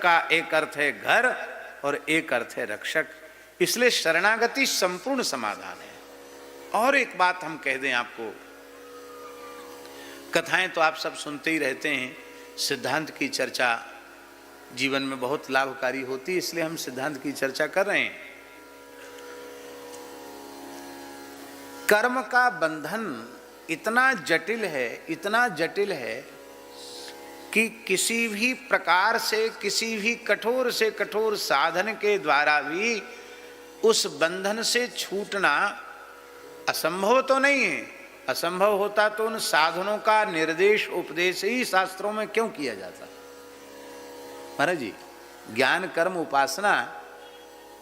का एक अर्थ है घर और एक अर्थ है रक्षक। इसलिए शरणागति संपूर्ण समाधान है। और एक बात हम कह दें आपको, कथाएं तो आप सब सुनते ही रहते हैं, सिद्धांत की चर्चा जीवन में बहुत लाभकारी होती है, इसलिए हम सिद्धांत की चर्चा कर रहे हैं। कर्म का बंधन इतना जटिल है कि किसी भी प्रकार से, किसी भी कठोर से कठोर साधन के द्वारा भी उस बंधन से छूटना असंभव तो नहीं है। असंभव होता तो उन साधनों का निर्देश उपदेश ही शास्त्रों में क्यों किया जाता। महाराज जी, ज्ञान कर्म उपासना,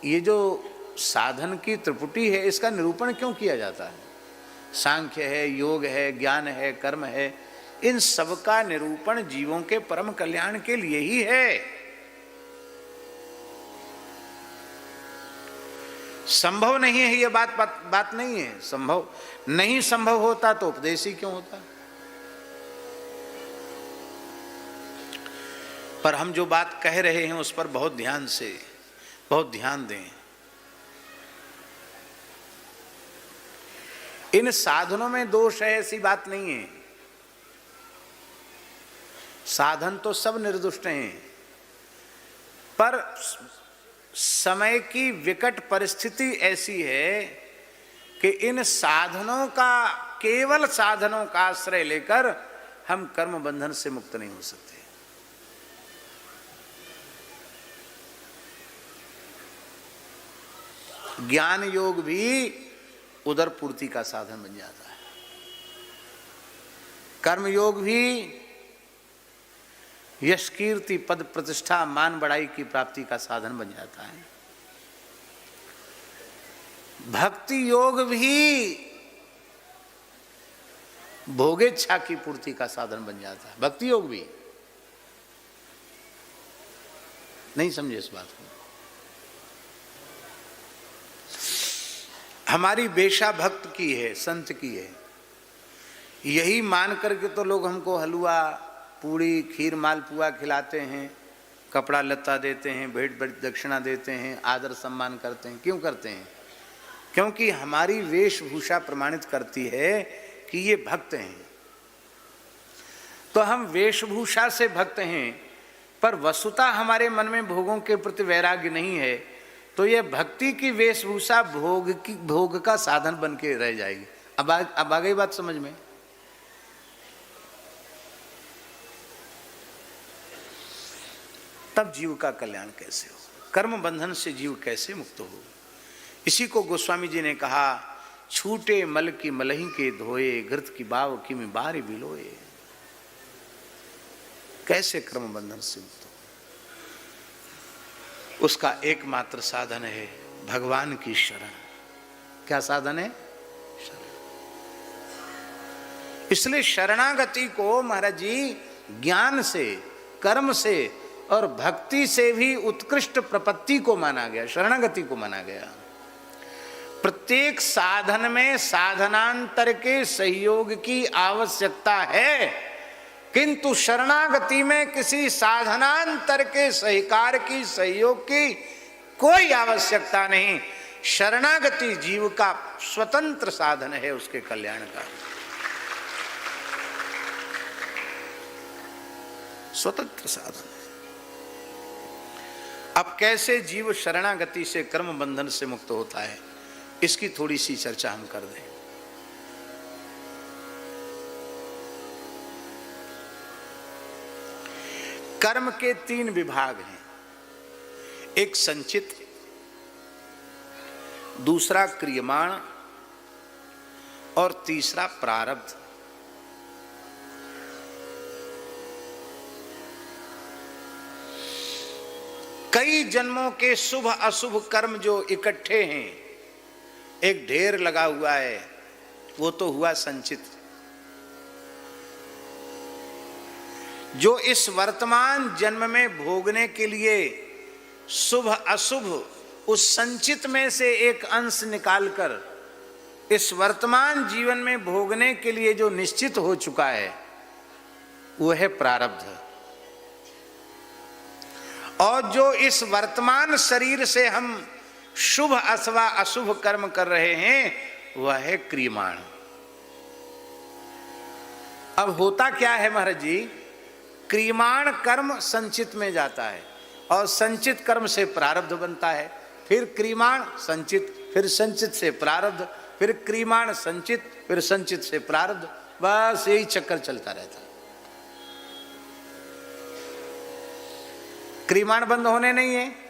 ये जो साधन की त्रिपुटी है, इसका निरूपण क्यों किया जाता है? सांख्य है, योग है, ज्ञान है, कर्म है, इन सब का निरूपण जीवों के परम कल्याण के लिए ही है। संभव नहीं है ये बात नहीं है। संभव होता तो उपदेश ही क्यों होता। पर हम जो बात कह रहे हैं उस पर बहुत ध्यान दें। इन साधनों में दोष है ऐसी बात नहीं है। साधन तो सब निर्दुष्ट हैं, पर समय की विकट परिस्थिति ऐसी है कि इन साधनों का, केवल साधनों का आश्रय लेकर हम कर्म बंधन से मुक्त नहीं हो सकते। ज्ञान योग भी उदर पूर्ति का साधन बन जाता है, कर्म योग भी यश कीर्ति पद प्रतिष्ठा मान बढ़ाई की प्राप्ति का साधन बन जाता है। भक्ति योग भी भोगेच्छा की पूर्ति का साधन बन जाता है। भक्ति योग भी, नहीं समझे इस बात को? हमारी बेशा भक्त की है, संत की है, यही मान करके तो लोग हमको हलवा पूड़ी खीर मालपुआ खिलाते हैं, कपड़ा लत्ता देते हैं, भेंट दक्षिणा देते हैं, आदर सम्मान करते हैं। क्यों करते हैं? क्योंकि हमारी वेशभूषा प्रमाणित करती है कि ये भक्त हैं। तो हम वेशभूषा से भक्त हैं, पर वस्तुतः हमारे मन में भोगों के प्रति वैराग्य नहीं है। तो ये भक्ति की वेशभूषा भोग का साधन बन के रह जाएगी। अब आ गई बात समझ में? तब जीव का कल्याण कैसे हो? कर्म बंधन से जीव कैसे मुक्त हो? इसी को गोस्वामी जी ने कहा, छूटे मल की मलही के धोए, घृत की बाव की में बारी बिलोए। कैसे कर्म बंधन से मुक्त हो? उसका एकमात्र साधन है भगवान की शरण। क्या साधन है? शरण। इसलिए शरणागति को महाराज जी ज्ञान से, कर्म से और भक्ति से भी उत्कृष्ट प्रपत्ति को माना गया, शरणागति को माना गया। प्रत्येक साधन में साधनांतर के सहयोग की आवश्यकता है, किंतु शरणागति में किसी साधनांतर के सहकार की, सहयोग की कोई आवश्यकता नहीं। शरणागति जीव का स्वतंत्र साधन है उसके कल्याण का, स्वतंत्र साधन है। अब कैसे जीव शरणागति से कर्म बंधन से मुक्त होता है, इसकी थोड़ी सी चर्चा हम कर दें। कर्म के 3 विभाग हैं, एक संचित, दूसरा क्रियमाण और तीसरा प्रारब्ध। कई जन्मों के शुभ अशुभ कर्म जो इकट्ठे हैं, एक ढेर लगा हुआ है, वो तो हुआ संचित। जो इस वर्तमान जन्म में भोगने के लिए शुभ अशुभ उस संचित में से एक अंश निकालकर इस वर्तमान जीवन में भोगने के लिए जो निश्चित हो चुका है, वो है प्रारब्ध। और जो इस वर्तमान शरीर से हम शुभ अथवा अशुभ कर्म कर रहे हैं वह है क्रियमाण। अब होता क्या है महाराज जी, क्रियमाण कर्म संचित में जाता है और संचित कर्म से प्रारब्ध बनता है, फिर क्रियमाण संचित, फिर संचित से प्रारब्ध, फिर क्रियमाण संचित, फिर संचित से प्रारब्ध, बस यही चक्कर चलता रहता है। क्रियमाण बंद होने नहीं है।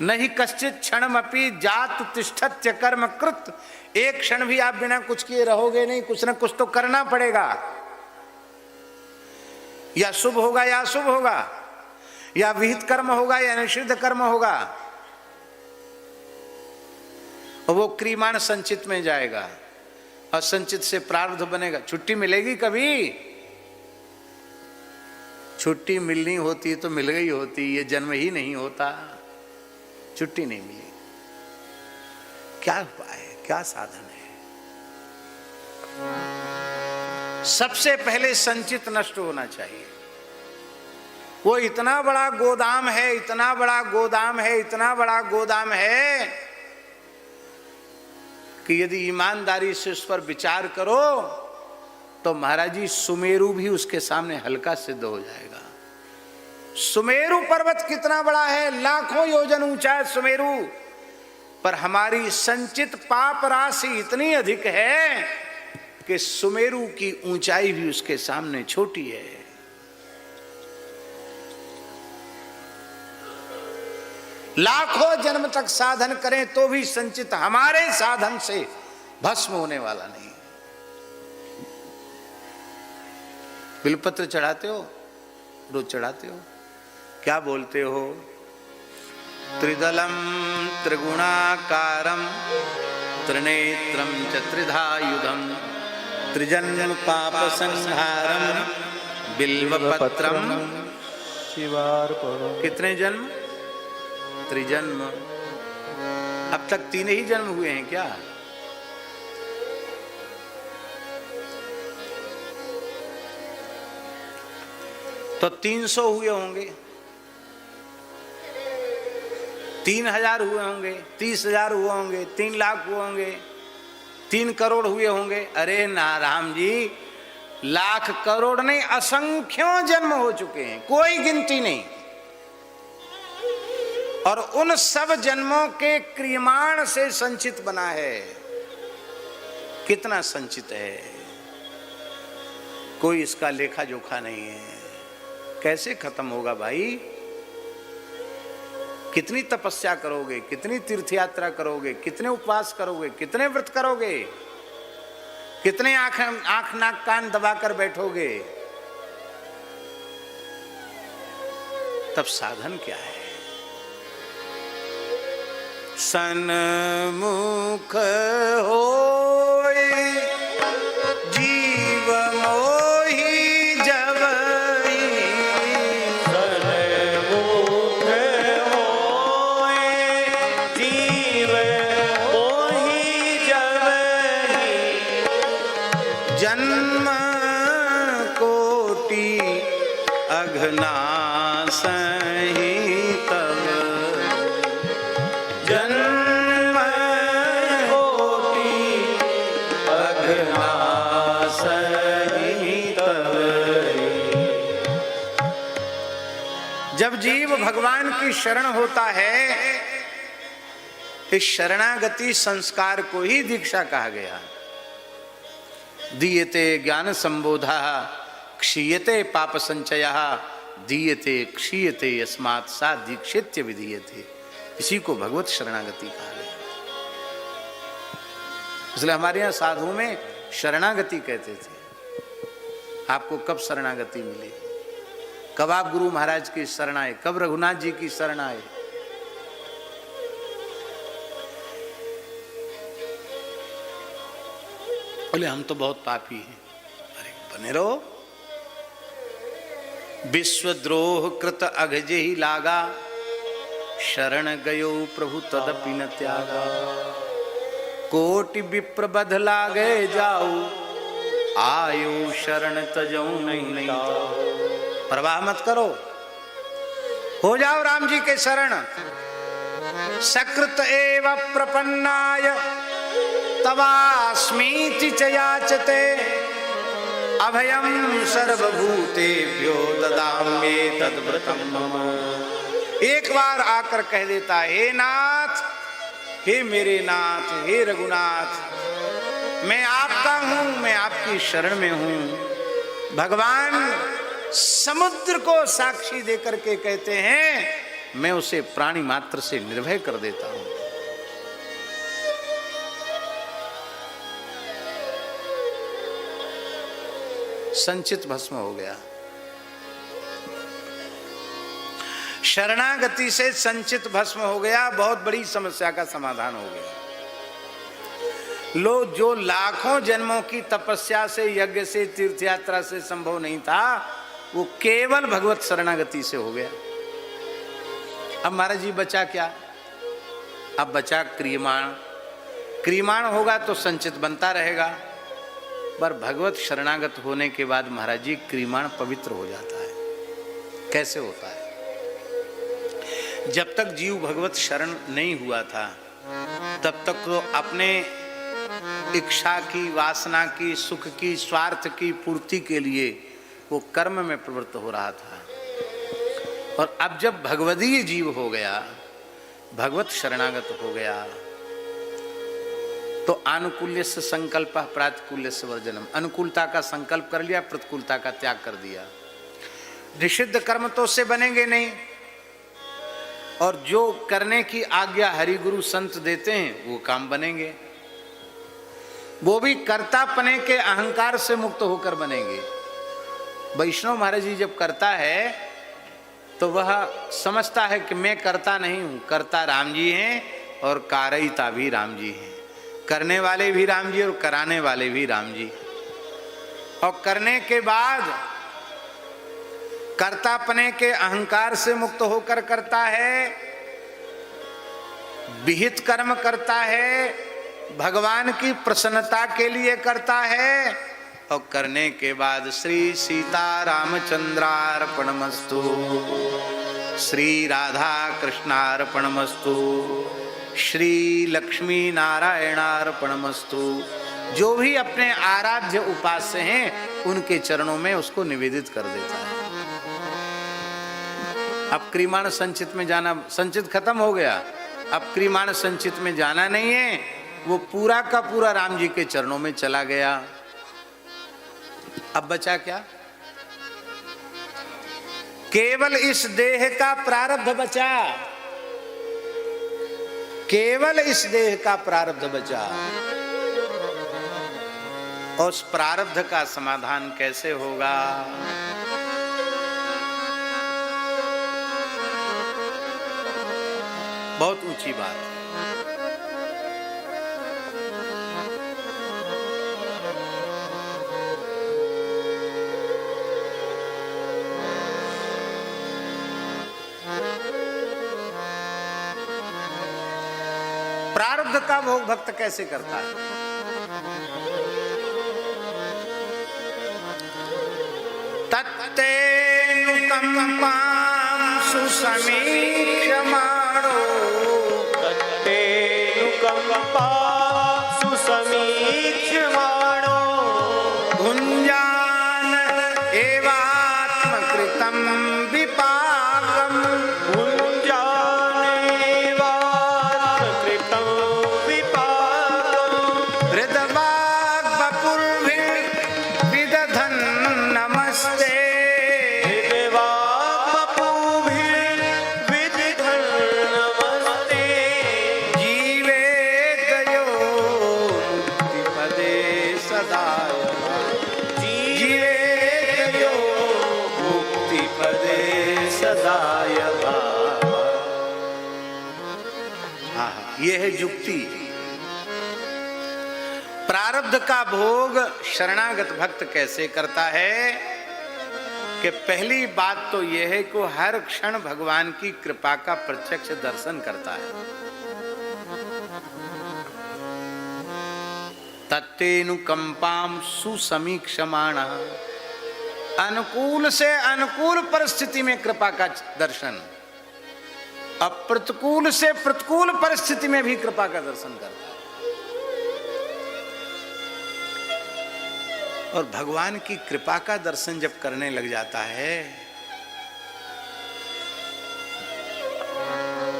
नहीं कश्चित क्षणमपि जात तिष्ठत्य कर्म कृत, एक क्षण भी आप बिना कुछ किए रहोगे नहीं, कुछ ना कुछ तो करना पड़ेगा। या शुभ होगा या अशुभ होगा, या विहित कर्म होगा या निषिद्ध कर्म होगा, और वो क्रियमाण संचित में जाएगा और संचित से प्रारब्ध बनेगा। छुट्टी मिलेगी कभी? छुट्टी मिलनी होती तो मिल गई होती, ये जन्म ही नहीं होता, छुट्टी नहीं मिली। क्या उपाय है, क्या साधन है? सबसे पहले संचित नष्ट होना चाहिए। वो इतना बड़ा गोदाम है, इतना बड़ा गोदाम है, इतना बड़ा गोदाम है कि यदि ईमानदारी से उस पर विचार करो तो महाराज जी सुमेरु भी उसके सामने हल्का सिद्ध हो जाएगा। सुमेरु पर्वत कितना बड़ा है, लाखों योजन ऊंचा है सुमेरु, पर हमारी संचित पाप राशि इतनी अधिक है कि सुमेरु की ऊंचाई भी उसके सामने छोटी है। लाखों जन्म तक साधन करें तो भी संचित हमारे साधन से भस्म होने वाला नहीं। बिलपत्र चढ़ाते हो, रोज चढ़ाते हो, क्या बोलते हो? त्रिदलम त्रिगुणाकारम त्रिनेत्रम च त्रिधायुधम त्रिजन्म पाप संहारम बिल्वपत्रम शिवार्पणम। कितने जन्म? त्रिजन्म। अब तक 3 ही जन्म हुए हैं क्या? तो 300 हुए होंगे, 3000 हुए होंगे, 30,000 हुए होंगे, 3 लाख हुए होंगे, 3 करोड़ हुए होंगे। अरे नाराम जी, लाख करोड़ नहीं, असंख्यों जन्म हो चुके हैं, कोई गिनती नहीं। और उन सब जन्मों के क्रियमाण से संचित बना है। कितना संचित है, कोई इसका लेखा जोखा नहीं है। कैसे खत्म होगा भाई? कितनी तपस्या करोगे, कितनी तीर्थ यात्रा करोगे, कितने उपवास करोगे, कितने व्रत करोगे, कितने आंख नाक कान दबाकर बैठोगे? तब साधन क्या है? सन्मुख होए जीव मोहि जबहि, सन्मुख होए जीव मोहि जबहि, जन्म कोटि अघनासहि तब, जन्म कोटि अघनासहि तब। जब जीव भगवान की शरण होता है, इस शरणागति संस्कार को ही दीक्षा कहा गया। दीयते ज्ञान संबोधा क्षीयते पाप संचयः, दीयते क्षीयते यस्मात् सा दीक्षित्य विधीयते। इसी को भगवत शरणागति कहा गया। इसलिए हमारे यहाँ साधु में शरणागति कहते थे। आपको कब शरणागति मिली? कब आप गुरु महाराज की शरण आए? कब रघुनाथ जी की शरण आए? बोले हम तो बहुत पापी हैं। अरे बने रहो। विश्वद्रोह कृत अघजे ही लागा, शरण गयो प्रभु तदपि न त्यागा। कोटि विप्र बध लागे जाऊ, आयो शरण तजऊ नहीं। परवाह मत करो, हो जाओ राम जी के शरण। सकृत एव प्रपन्नाय तवास्मीति च याचते अभयम सर्वभूतेभ्यो ददाम्ये तद्व्रतम मम। एक बार आकर कह देता, हे नाथ, हे मेरे नाथ, हे रघुनाथ, मैं आपका हूं, मैं आपकी शरण में हूं। भगवान समुद्र को साक्षी देकर के कहते हैं, मैं उसे प्राणी मात्र से निर्भय कर देता हूं। संचित भस्म हो गया। शरणागति से संचित भस्म हो गया, बहुत बड़ी समस्या का समाधान हो गया। लो, जो लाखों जन्मों की तपस्या से, यज्ञ से, तीर्थ यात्रा से संभव नहीं था, वो केवल भगवत शरणागति से हो गया। अब महाराज जी बचा क्या? अब बचा क्रियमाण। क्रियमाण होगा तो संचित बनता रहेगा, पर भगवत शरणागत होने के बाद महाराज जी क्रियमाण पवित्र हो जाता है। कैसे होता है? जब तक जीव भगवत शरण नहीं हुआ था, तब तक तो अपने इच्छा की, वासना की, सुख की, स्वार्थ की पूर्ति के लिए वो कर्म में प्रवृत्त हो रहा था। और अब जब भगवदीय जीव हो गया, भगवत शरणागत हो गया, तो अनुकूल्य से संकल्प प्रातिकूल्य से वर्जनम। अनुकूलता का संकल्प कर लिया, प्रतिकूलता का त्याग कर दिया। निषिद्ध कर्म तो उससे बनेंगे नहीं, और जो करने की आज्ञा हरि गुरु संत देते हैं वो काम बनेंगे। वो भी कर्तापने के अहंकार से मुक्त होकर बनेंगे। वैष्णव महाराज जी जब करता है तो वह समझता है कि मैं करता नहीं हूं, करता राम जी हैं और कारयिता भी राम जी हैं। करने वाले भी राम जी और कराने वाले भी राम जी। और करने के बाद कर्तापने के अहंकार से मुक्त होकर करता है, विहित कर्म करता है, भगवान की प्रसन्नता के लिए करता है, और करने के बाद श्री सीता रामचंद्रार्पणमस्तु, श्री राधा कृष्णार्पणमस्तु, श्री लक्ष्मी नारायणार्पणमस्तु, जो भी अपने आराध्य उपास्य हैं उनके चरणों में उसको निवेदित कर देता है। अब क्रियमाण संचित में जाना, संचित खत्म हो गया, अब क्रियमाण संचित में जाना नहीं है, वो पूरा का पूरा राम जी के चरणों में चला गया। अब बचा क्या? केवल इस देह का प्रारब्ध बचा, केवल इस देह का प्रारब्ध बचा। और उस प्रारब्ध का समाधान कैसे होगा? बहुत ऊंची बात है। प्रारब्ध का भोग भक्त कैसे करता है? तत्तेनुकंपां सुसमीक्ष्यमाणो, तत्तेनुकंपां सुसमीक्ष्यमाणो, भुञ्जान एवात्मकृतं विपाकम्, भुञ्जानेवात्मकृतं विपाकम्, हृदवाग्वपुर्भिर्विदधन् नमस्ते, हृदवाग्वपुर्भिर्विदधन् नमस्ते, जीवेतयो मुक्तिपदे सदाय, जीवेतयो मुक्तिपदे सदाय। ये है युक्ति। प्रारब्ध का भोग शरणागत भक्त कैसे करता है? कि पहली बात तो यह है कि हर क्षण भगवान की कृपा का प्रत्यक्ष दर्शन करता है। तत्तेनुकंपां सुसमीक्षमाणः, अनुकूल से अनुकूल परिस्थिति में कृपा का दर्शन। अब प्रतिकूल से प्रतिकूल परिस्थिति में भी कृपा का दर्शन करता है। और भगवान की कृपा का दर्शन जब करने लग जाता है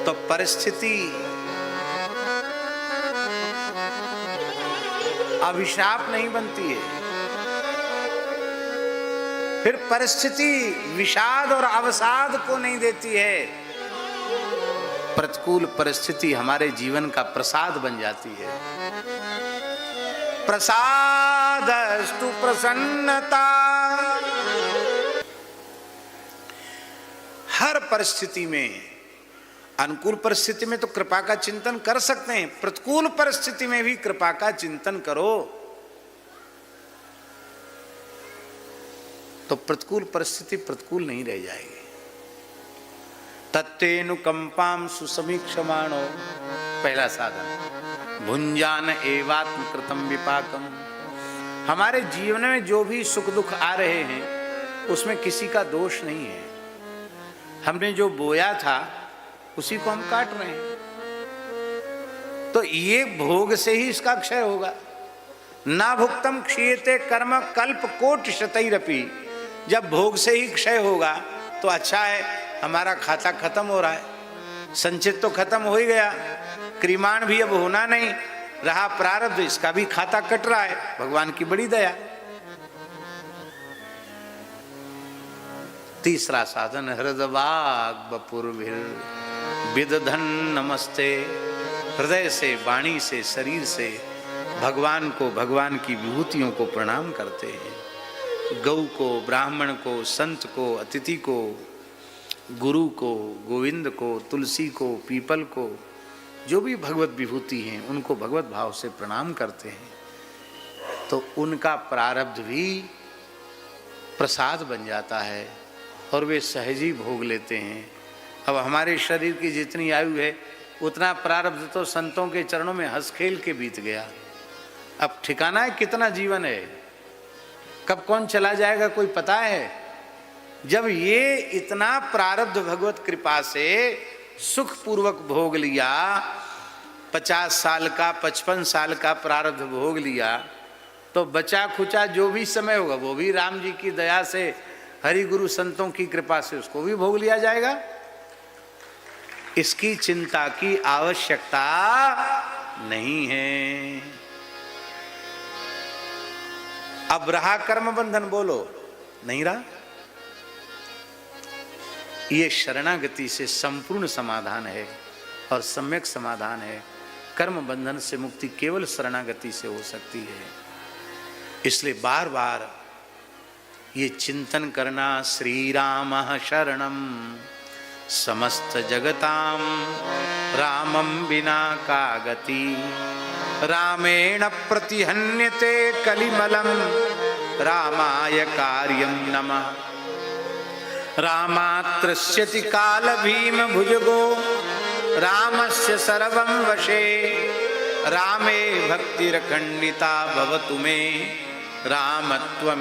तो परिस्थिति अभिशाप नहीं बनती है, फिर परिस्थिति विषाद और अवसाद को नहीं देती है। प्रतिकूल परिस्थिति हमारे जीवन का प्रसाद बन जाती है। प्रसादस्तु प्रसन्नता। हर परिस्थिति में, अनुकूल परिस्थिति में तो कृपा का चिंतन कर सकते हैं, प्रतिकूल परिस्थिति में भी कृपा का चिंतन करो तो प्रतिकूल परिस्थिति प्रतिकूल नहीं रह जाएगी। तत्तेनुकंपाम सुसमीक्षमाणो, पहला साधन भुंजान एवात्म कृतम विपाकम। हमारे जीवन में जो भी सुख दुख आ रहे हैं उसमें किसी का दोष नहीं है। हमने जो बोया था उसी को हम काट रहे हैं, तो ये भोग से ही इसका क्षय होगा। ना भुक्तम क्षीयते कर्म कल्प कोटि शतैरपि। जब भोग से ही क्षय होगा तो अच्छा है, हमारा खाता खत्म हो रहा है, संचित तो खत्म हो ही गया, क्रिमाण भी अब होना नहीं रहा, प्रारब्ध इसका भी खाता कट रहा है। भगवान की बड़ी दया। तीसरा साधन हृदवाग बपुर्भिर विदधन नमस्ते। हृदय से, वाणी से, शरीर से भगवान को, भगवान की विभूतियों को प्रणाम करते हैं। गौ को, ब्राह्मण को, संत को, अतिथि को, गुरु को, गोविंद को, तुलसी को, पीपल को, जो भी भगवत विभूति हैं उनको भगवत भाव से प्रणाम करते हैं तो उनका प्रारब्ध भी प्रसाद बन जाता है और वे सहज ही भोग लेते हैं। अब हमारे शरीर की जितनी आयु है उतना प्रारब्ध तो संतों के चरणों में हंस खेल के बीत गया। अब ठिकाना है कितना जीवन है, कब कौन चला जाएगा कोई पता है। जब ये इतना प्रारब्ध भगवत कृपा से सुख पूर्वक भोग लिया, 50 साल का 55 साल का प्रारब्ध भोग लिया, तो बचा खुचा जो भी समय होगा वो भी राम जी की दया से, हरि गुरु संतों की कृपा से उसको भी भोग लिया जाएगा। इसकी चिंता की आवश्यकता नहीं है। अब रहा कर्म बंधन, बोलो नहीं रहा। ये शरणागति से संपूर्ण समाधान है और सम्यक समाधान है। कर्म बंधन से मुक्ति केवल शरणागति से हो सकती है। इसलिए बार बार ये चिंतन करना, श्री राम शरणम समस्त जगताम रामम बिना का गति, रामेण प्रतिहन्यते कलिमलम रामाय कार्यम नमः, रामात्रस्यति काल भीम भुजगो रामस्य सर्वं वशे, रामे भक्तिरखंडिता भवतु मे रामत्वमेवाश्रयः।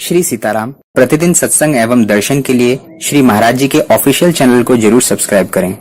श्री सीताराम प्रतिदिन सत्संग एवं दर्शन के लिए श्री महाराज जी के ऑफिशियल चैनल को जरूर सब्सक्राइब करें।